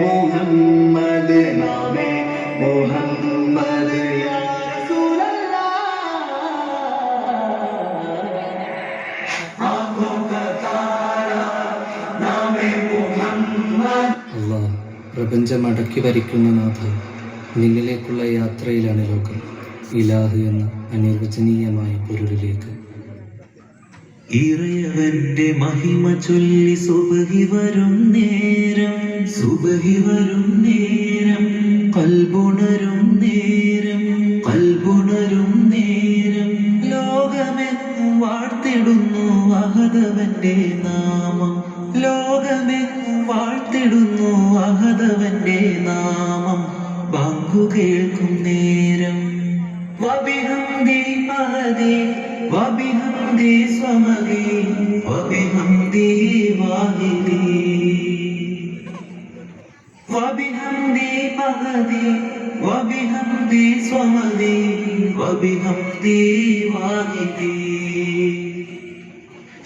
മുഹമ്മദ് നാമേ മുഹമ്മദ് യാ റസൂലല്ലാഹ് ആഖോं का तारा നാമേ മുഹമ്മദ്. അല്ലാഹ്, പ്രപഞ്ചം അടക്കി ഭരിക്കുന്ന നാഥ, നിന്നിലേക്കുള്ള യാത്രയിലാണ് ലോകം. ഇലാഹ് എന്ന അനിർവചനീയമായ പൊരുളിലേക്ക്. ഇറയവന്റെ മഹിമ ചൊല്ലി സുബഹി വരും നേരം, സുബഹി വരും നേരം, കൽബുണരും നേരം, കൽബുണരും നേരം, ലോകമെങ്ങും വാഴ്ത്തിടുന്നു അഹദവന്റെ നാമം, ലോകമെങ്ങും വാഴ്ത്തിടുന്നു അഹദവന്റെ നാമം. ബാങ്കു കേൾക്കും നേരം വബിഹംദി അഹദി വബിഹംദി സ്വമദി വബിഹംദി വാഹിദി വബിഹംദി അഹദി വബിഹംദി സ്വമദി വബിഹംദി വാഹിദി.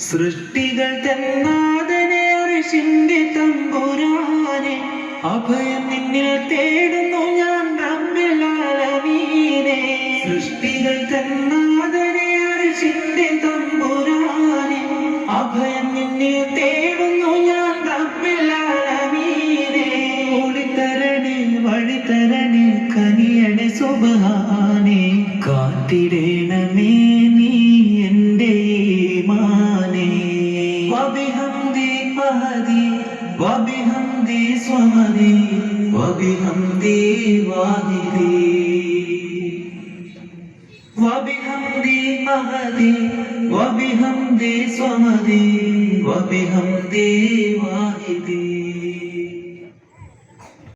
സൃഷ്ടികൾ തന്നാദനെ അർശിന്റെ തമ്പുരാനെ, അഭയം നിന്നിൽ തേടുന്നു ഞാൻ റബ്ബുൽ ആലമീനെ. സൃഷ്ടികൾ തന്നാദനെ അർശിന്റെ തമ്പുരാനെ, അഭയം നിന്നിൽ തേടുന്നു ഞാൻ റബ്ബുൽ ആലമീനെ. ഓടിത്തരണേ വഴിത്തരണേ കനിയണേ സുബ്ഹാനേ, കാത്തിടേണമേ നീ എൻ്റെ ഈമാനെ. വബിഹംദി അഹദി വബിഹംദി സ്വമദി വബിഹംദി വാഹിദി വബിഹംദി അഹദി വബിഹംദി സ്വമദി വബിഹംദി വാഹിദി.